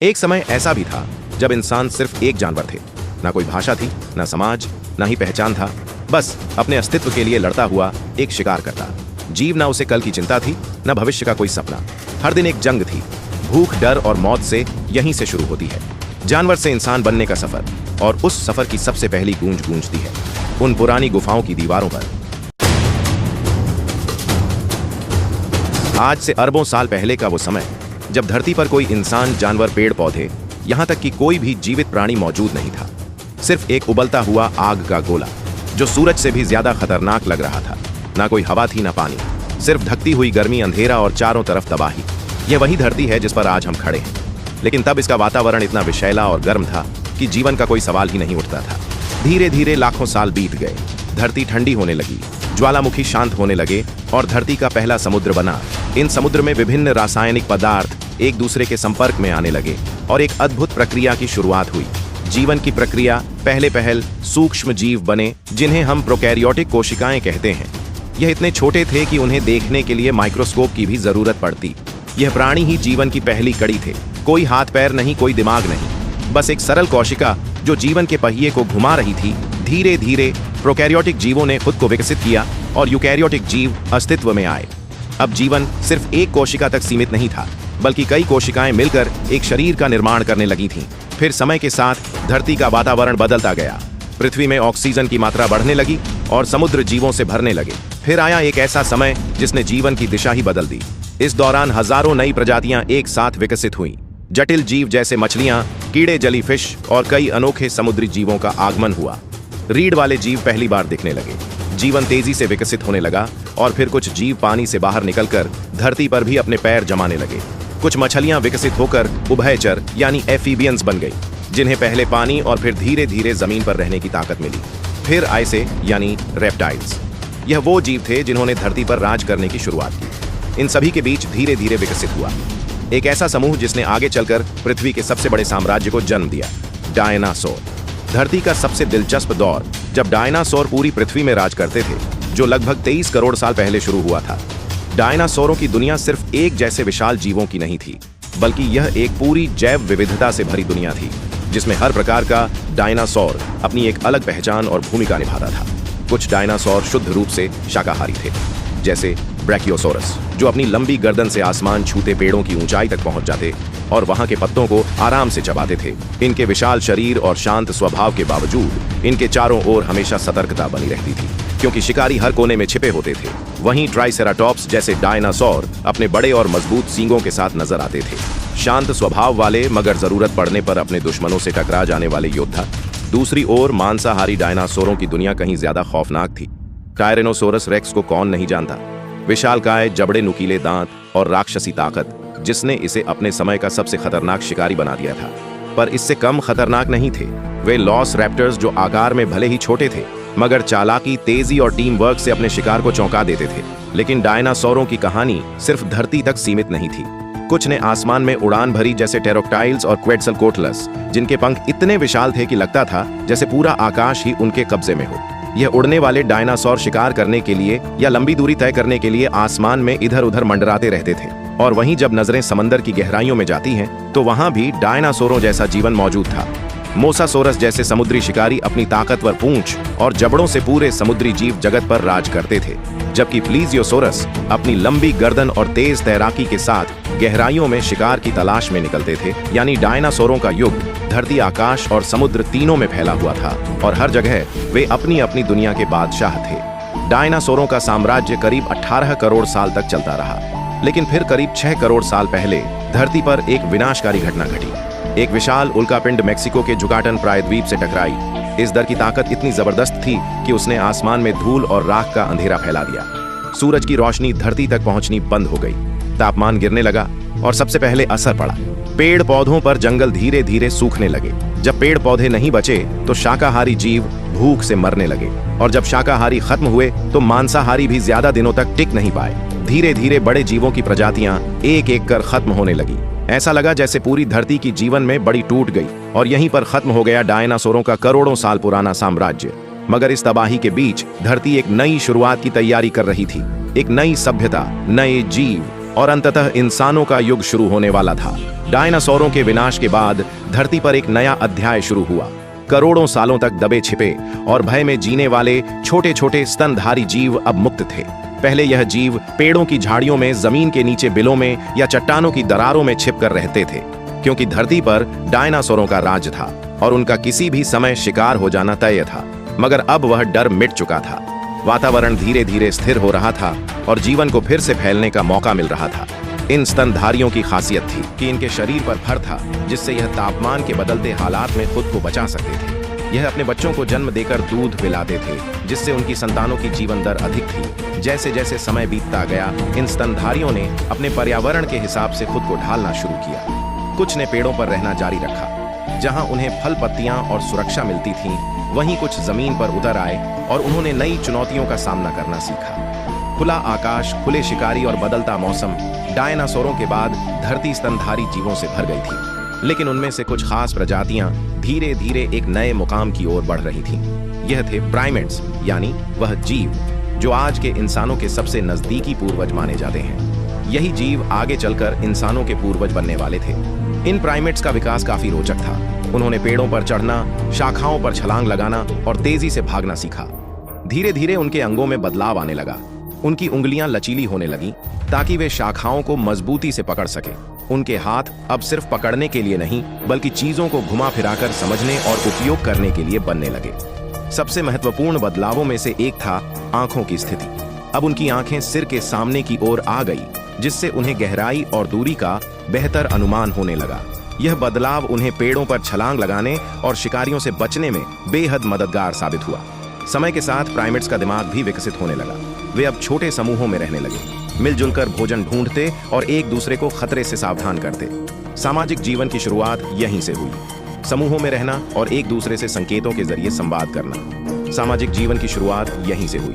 एक समय ऐसा भी था जब इंसान सिर्फ एक जानवर थे। ना कोई भाषा थी, ना समाज, ना ही पहचान था। बस अपने अस्तित्व के लिए लड़ता हुआ एक शिकार करता। जीव ना उसे कल की चिंता थी, ना भविष्य का कोई सपना। हर दिन एक जंग थी। भूख, डर और मौत से यहीं से शुरू होती है जानवर से इंसान बनने का सफर। और उस सफर की सबसे पहली गूंज गूंजती है उन पुरानी गुफाओं की दीवारों पर। आज से अरबों साल पहले का वो समय जब धरती पर कोई इंसान, जानवर, पेड़ पौधे, यहां तक कि कोई भी जीवित प्राणी मौजूद नहीं था। सिर्फ एक उबलता हुआ आग का गोला जो सूरज से भी ज्यादा खतरनाक लग रहा था। ना कोई हवा थी, ना पानी, सिर्फ धकती हुई गर्मी, अंधेरा और चारों तरफ तबाही। यह वही धरती है जिस पर आज हम खड़े हैं। लेकिन तब इसका वातावरण इतना विषैला और गर्म था कि जीवन का कोई सवाल ही नहीं उठता था। धीरे धीरे लाखों साल बीत गए। धरती ठंडी होने लगी, ज्वालामुखी शांत होने लगे और धरती का पहला समुद्र बना। इन समुद्र में विभिन्न रासायनिक पदार्थ एक दूसरे के संपर्क में आने लगे और एक अद्भुत प्रक्रिया की शुरुआत हुई। जीवन की प्रक्रिया। पहले सूक्ष्म जीव बने जिन्हें हम प्रोकैरियोटिक कोशिकाएं कहते हैं। यह इतने छोटे थे कि उन्हें देखने के लिए माइक्रोस्कोप की भी जरूरत पड़ती। यह प्राणी ही जीवन की पहली कड़ी थे। कोई हाथ पैर नहीं, कोई दिमाग नहीं, बस एक सरल कोशिका जो जीवन के पहिए को घुमा रही थी। धीरे धीरे प्रोकैरियोटिक जीवों ने खुद को विकसित किया और यूकैरियोटिक जीव अस्तित्व में आए। अब जीवन सिर्फ एक कोशिका तक सीमित नहीं था, बल्कि कई कोशिकाएं मिलकर एक शरीर का निर्माण करने लगी थीं। फिर समय के साथ धरती का वातावरण बदलता गया। पृथ्वी में ऑक्सीजन की मात्रा बढ़ने लगी और समुद्र जीवों से भरने लगे। फिर आया एक ऐसा समय जिसने जीवन की दिशा ही बदल दी। इस दौरान हजारों नई प्रजातियां एक साथ विकसित हुईं। जटिल जीव जैसे मछलियां, कीड़े, जेलीफिश और कई अनोखे समुद्री जीवों का आगमन हुआ। रीढ़ वाले जीव पहली बार दिखने लगे। जीवन तेजी से विकसित होने लगा और फिर कुछ जीव पानी से बाहर निकलकर धरती पर भी अपने पैर जमाने लगे। कुछ मछलियां विकसित होकर उभयचर यानी एफीबियंस बन गई, जिन्हें पहले पानी और फिर धीरे धीरे जमीन पर रहने की ताकत मिली। फिर आयसे यानी रेप्टाइल्स। यह वो जीव थे जिन्होंने धरती पर राज करने की शुरुआत की। इन सभी के बीच धीरे धीरे विकसित हुआ एक ऐसा समूह जिसने आगे चलकर पृथ्वी के सबसे बड़े साम्राज्य को जन्म दिया, डायनासोर। धरती का सबसे दिलचस्प दौर जब डायनासोर पूरी पृथ्वी में राज करते थे, जो लगभग 23 करोड़ साल पहले शुरू हुआ था। डायनासोरों की दुनिया सिर्फ एक जैसे विशाल जीवों की नहीं थी, बल्कि यह एक पूरी जैव विविधता से भरी दुनिया थी, जिसमें हर प्रकार का डायनासोर अपनी एक अलग पहचान और भूमिका निभाता था। कुछ डायनासोर शुद्ध रूप से शाकाहारी थे, जैसे ब्रैकियोसोरस, जो अपनी लंबी गर्दन से आसमान छूते पेड़ों की ऊंचाई तक पहुंच जाते और वहां के पत्तों को आराम से चबाते थे। इनके विशाल शरीर और शांत स्वभाव के बावजूद इनके चारों ओर हमेशा सतर्कता बनी रहती थी, क्योंकि शिकारी हर कोने में छिपे होते थे। वहीं ट्राइसेराटॉप्स जैसे डायनासोर अपने बड़े और मजबूत सींगों के साथ नजर आते थे। शांत स्वभाव वाले, मगर जरूरत पड़ने पर अपने दुश्मनों से टकरा जाने वाले योद्धा। दूसरी ओर मांसाहारी डायनासोरों की दुनिया कहीं ज्यादा खौफनाक थी। टायरेनोसोरस रेक्स को कौन नहीं जानता। विशालकाय, जबड़े, नुकीले दांत और राक्षसी ताकत, जिसने इसे अपने समय का सबसे खतरनाक शिकारी बना दिया था। पर इससे कम खतरनाक नहीं थे वे लॉस रैप्टर्स, जो आकार में भले ही छोटे थे, मगर चालाकी, तेजी और टीम वर्क से अपने शिकार को चौंका देते थे। लेकिन डायनासोरों की कहानी सिर्फ धरती तक सीमित नहीं थी। कुछ ने आसमान में उड़ान भरी, जैसे टेरोक्टाइल्स और क्वेट्ज़लकोट्लस, जिनके पंख इतने विशाल थे कि लगता था जैसे पूरा आकाश ही उनके कब्जे में हो। यह उड़ने वाले डायनासोर शिकार करने के लिए या लंबी दूरी तय करने के लिए आसमान में इधर उधर मंडराते रहते थे। और वहीं जब नजरें समंदर की गहराइयों में जाती हैं, तो वहां भी डायनासोरों जैसा जीवन मौजूद था। मोसासोरस जैसे समुद्री शिकारी अपनी ताकतवर पूंछ और जबड़ों से पूरे समुद्री जीव जगत पर राज करते थे, जबकि प्लीजियोसोरस अपनी लंबी गर्दन और तेज तैराकी के साथ गहराइयों में शिकार की तलाश में निकलते थे। यानी डायनासोरों का युग धरती, आकाश और समुद्र तीनों में फैला हुआ था और हर जगह वे अपनी अपनी दुनिया के बादशाह थे। डायनासोरों का साम्राज्य करीब 18 करोड़ साल तक चलता रहा, लेकिन फिर करीब 6 करोड़ साल पहले धरती पर एक विनाशकारी घटना घटी। एक विशाल उल्कापिंड मेक्सिको के जुकाटन प्रायद्वीप से टकराई। इस दर की ताकत इतनी जबरदस्त थी कि उसने आसमान में धूल और राख का अंधेरा फैला दिया। सूरज की रोशनी धरती तक पहुंचनी बंद हो गई, तापमान गिरने लगा और सबसे पहले असर पड़ा पेड़ पौधों पर। जंगल धीरे धीरे सूखने लगे। जब पेड़ पौधे नहीं बचे तो शाकाहारी जीव भूख से मरने लगे, और जब शाकाहारी खत्म हुए तो मांसाहारी भी ज्यादा दिनों तक टिक नहीं पाए। धीरे धीरे बड़े जीवों की प्रजातियां एक एक कर खत्म होने लगी। ऐसा लगा जैसे पूरी धरती की जीवन में बड़ी टूट गई और यहीं पर खत्म हो गया डायनासोरों का करोड़ों साल पुराना साम्राज्य। मगर इस तबाही के बीच धरती एक नई शुरुआत की तैयारी कर रही थी। एक नई सभ्यता, नए जीव और अंततः इंसानों का युग शुरू होने वाला था। डायनासोरों के विनाश के बाद धरती पर एक नया अध्याय शुरू हुआ। करोड़ों सालों तक दबे छिपे और भय में जीने वाले छोटे छोटे स्तनधारी जीव अब मुक्त थे। पहले यह जीव पेड़ों की झाड़ियों में, जमीन के नीचे बिलों में या चट्टानों की दरारों में छिपकर रहते थे, क्योंकि धरती पर डायनासोरों का राज था और उनका किसी भी समय शिकार हो जाना तय था। मगर अब वह डर मिट चुका था। वातावरण धीरे धीरे स्थिर हो रहा था और जीवन को फिर से फैलने का मौका मिल रहा था। इन स्तनधारियों की खासियत थी कि इनके शरीर पर फर था, जिससे यह तापमान के बदलते हालात में खुद को बचा सकते थे। यह अपने बच्चों को जन्म देकर दूध पिलाते थे, जिससे उनकी संतानों की जीवन दर अधिक थी। जैसे जैसे समय बीतता गया, इन स्तनधारियों ने अपने पर्यावरण के हिसाब से खुद को ढालना शुरू किया। कुछ ने पेड़ों पर रहना जारी रखा, जहां उन्हें फल पत्तियां और सुरक्षा मिलती थीं। वहीं कुछ जमीन पर उतर आए और उन्होंने नई चुनौतियों का सामना करना सीखा। खुला आकाश, खुले शिकारी और बदलता मौसम। डायनासोरों के बाद धरती स्तनधारी जीवों से भर गई थी, लेकिन उनमें से कुछ खास प्रजातियां धीरे धीरे एक नए मुकाम की ओर बढ़ रही थीं। यह थे प्राइमेट्स, यानी वह जीव जो आज के इंसानों के सबसे नजदीकी पूर्वज माने जाते हैं। यही जीव आगे चलकर इंसानों के पूर्वज बनने वाले थे। इन प्राइमेट्स का विकास काफी रोचक था। उन्होंने पेड़ों पर चढ़ना, शाखाओं पर छलांग लगाना और तेजी से भागना सीखा। धीरे धीरे उनके अंगों में बदलाव आने लगा। उनकी उंगलियां लचीली होने लगीं ताकि वे शाखाओं को मजबूती से पकड़ सकें। उनके हाथ अब सिर्फ पकड़ने के लिए नहीं, बल्कि चीजों को घुमा फिराकर समझने और उपयोग करने के लिए बनने लगे। सबसे महत्वपूर्ण बदलावों में से एक था आंखों की स्थिति। अब उनकी आंखें सिर के सामने की ओर आ गई, जिससे उन्हें गहराई और दूरी का बेहतर अनुमान होने लगा। यह बदलाव उन्हें पेड़ों पर छलांग लगाने और शिकारियों से बचने में बेहद मददगार साबित हुआ। समय के साथ प्राइमेट्स का दिमाग भी विकसित होने लगा। वे अब छोटे समूहों में रहने लगे, मिलजुल कर भोजन ढूंढते और एक दूसरे को खतरे से सावधान करते। सामाजिक जीवन की शुरुआत यहीं से हुई। समूहों में रहना और एक दूसरे से संकेतों के जरिए संवाद करना। सामाजिक जीवन की शुरुआत यहीं से हुई।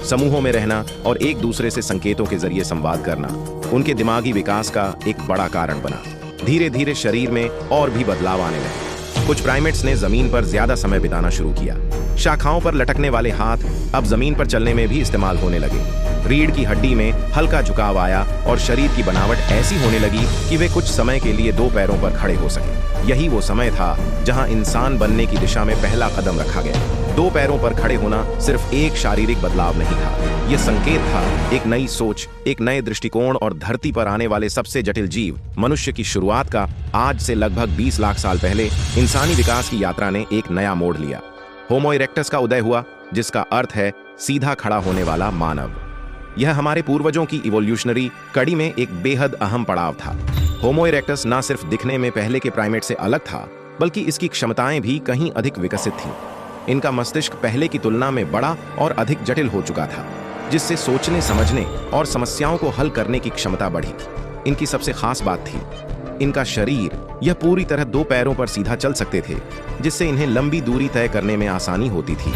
समूहों में रहना और एक दूसरे से संकेतों के जरिए संवाद करना उनके दिमागी विकास का एक बड़ा कारण बना। धीरे धीरे शरीर में और भी बदलाव आने लगे। कुछ प्राइमेट्स ने जमीन पर ज्यादा समय बिताना शुरू किया। शाखाओं पर लटकने वाले हाथ अब जमीन पर चलने में भी इस्तेमाल होने लगे। रीढ़ की हड्डी में हल्का झुकाव आया और शरीर की बनावट ऐसी होने लगी कि वे कुछ समय के लिए दो पैरों पर खड़े हो सके। यही वो समय था जहां इंसान बनने की दिशा में पहला कदम रखा गया। दो पैरों पर खड़े होना सिर्फ एक शारीरिक बदलाव नहीं था, यह संकेत था एक नई सोच, एक नए दृष्टिकोण और धरती पर आने वाले सबसे जटिल जीव मनुष्य की शुरुआत का। आज से लगभग 20 लाख साल पहले इंसानी विकास की यात्रा ने एक नया मोड़ लिया। होमो इरेक्टस का उदय हुआ, जिसका अर्थ है सीधा खड़ा होने वाला मानव। यह हमारे पूर्वजों की इवोल्यूशनरी कड़ी में एक बेहद अहम पड़ाव था। होमो इरेक्टस न सिर्फ दिखने में पहले के प्राइमेट से अलग था, बल्कि इसकी क्षमताएं भी कहीं अधिक विकसित थीं। इनका मस्तिष्क पहले की तुलना में बड़ा और अधिक जटिल हो चुका था, जिससे सोचने, समझने और समस्याओं को हल करने की क्षमता बढ़ी। इनकी सबसे खास बात थी इनका शरीर। यह पूरी तरह दो पैरों पर सीधा चल सकते थे, जिससे इन्हें लंबी दूरी तय करने में आसानी होती थी।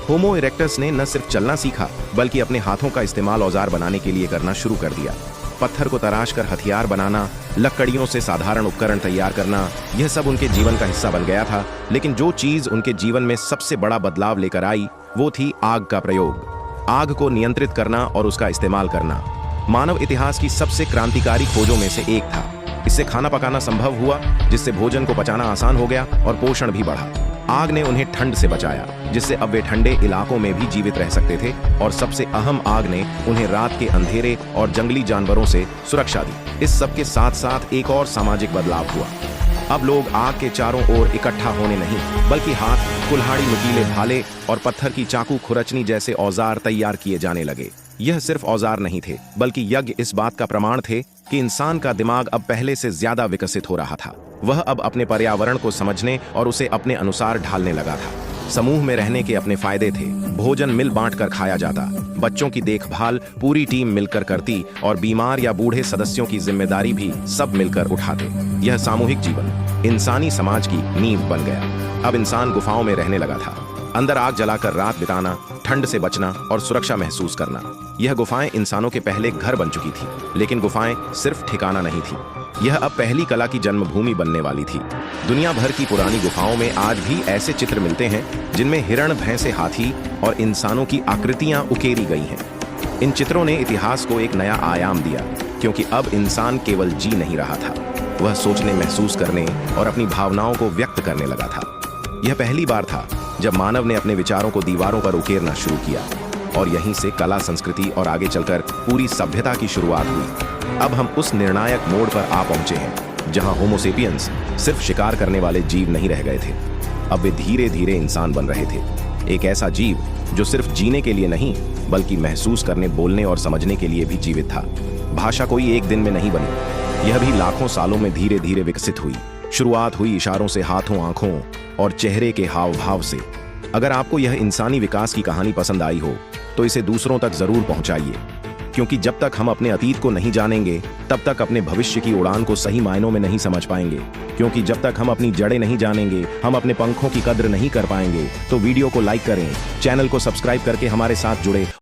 होमो इरेक्टस ने न सिर्फ चलना सीखा, बल्कि अपने हाथों का इस्तेमाल औजार बनाने के लिए करना शुरू कर दिया। पत्थर को तराश कर हथियार बनाना, लकड़ियों से साधारण उपकरण तैयार करना, यह सब उनके जीवन का हिस्सा बन गया था। लेकिन जो चीज उनके जीवन में सबसे बड़ा बदलाव लेकर आई, वो थी आग का प्रयोग। आग को नियंत्रित करना और उसका इस्तेमाल करना मानव इतिहास की सबसे क्रांतिकारी खोजों में से एक था। इससे खाना पकाना संभव हुआ, जिससे भोजन को पचाना आसान हो गया और पोषण भी बढ़ा। आग ने उन्हें ठंड से बचाया, जिससे अब वे ठंडे इलाकों में भी जीवित रह सकते थे। और सबसे अहम, आग ने उन्हें रात के अंधेरे और जंगली जानवरों से सुरक्षा दी। इस सब के साथ साथ एक और सामाजिक बदलाव हुआ। अब लोग आग के चारों ओर इकट्ठा होने नहीं, बल्कि हाथ, कुल्हाड़ी, नुकीले भाले और पत्थर की चाकू, खुरचनी जैसे औजार तैयार किए जाने लगे। यह सिर्फ औजार नहीं थे, बल्कि यज्ञ इस बात का प्रमाण थे कि इंसान का दिमाग अब पहले से ज्यादा विकसित हो रहा था। वह अब अपने पर्यावरण को समझने और उसे अपने अनुसार ढालने लगा था। समूह में रहने के अपने फायदे थे। भोजन मिल बांट कर खाया जाता, बच्चों की देखभाल पूरी टीम मिलकर करती और बीमार या बूढ़े सदस्यों की जिम्मेदारी भी सब मिलकर उठाते। यह सामूहिक जीवन इंसानी समाज की नींव बन गया। अब इंसान गुफाओं में रहने लगा था, अंदर आग जलाकर रात बिताना, ठंड से बचना और सुरक्षा महसूस करना। यह गुफाएं इंसानों के पहले घर बन चुकी थी, लेकिन गुफाएं सिर्फ ठिकाना नहीं थी। यह अब पहली कला की जन्मभूमि बनने वाली थी। दुनिया भर की पुरानी गुफाओं में आज भी ऐसे चित्र मिलते हैं जिनमें हिरण, भैंसे, हाथी और इंसानों की आकृतियां उकेरी गई हैं। इन चित्रों ने इतिहास को एक नया आयाम दिया। क्योंकि अब इंसान केवल जी नहीं रहा था, वह सोचने, महसूस करने और अपनी भावनाओं को व्यक्त करने लगा था। यह पहली बार था जब मानव ने अपने विचारों को दीवारों पर उकेरना शुरू किया, और यहीं से कला, संस्कृति और आगे चलकर पूरी सभ्यता की शुरुआत हुई। अब हम उस निर्णायक मोड़ पर आ पहुंचे हैं जहां होमो सेपियंस सिर्फ शिकार करने वाले जीव नहीं रह गए थे, अब वे धीरे धीरे इंसान बन रहे थे। एक ऐसा जीव जो सिर्फ जीने के लिए नहीं, बल्कि महसूस करने, बोलने और समझने के लिए भी जीवित था। भाषा कोई एक दिन में नहीं बनी, यह भी लाखों सालों में धीरे धीरे विकसित हुई। शुरुआत हुई इशारों से, हाथों, आंखों और चेहरे के हाव भाव से। अगर आपको यह इंसानी विकास की कहानी पसंद आई हो तो इसे दूसरों तक जरूर पहुंचाइए, क्योंकि जब तक हम अपने अतीत को नहीं जानेंगे तब तक अपने भविष्य की उड़ान को सही मायनों में नहीं समझ पाएंगे। क्योंकि जब तक हम अपनी जड़ें नहीं जानेंगे, हम अपने पंखों की कद्र नहीं कर पाएंगे। तो वीडियो को लाइक करें, चैनल को सब्सक्राइब करके हमारे साथ जुड़े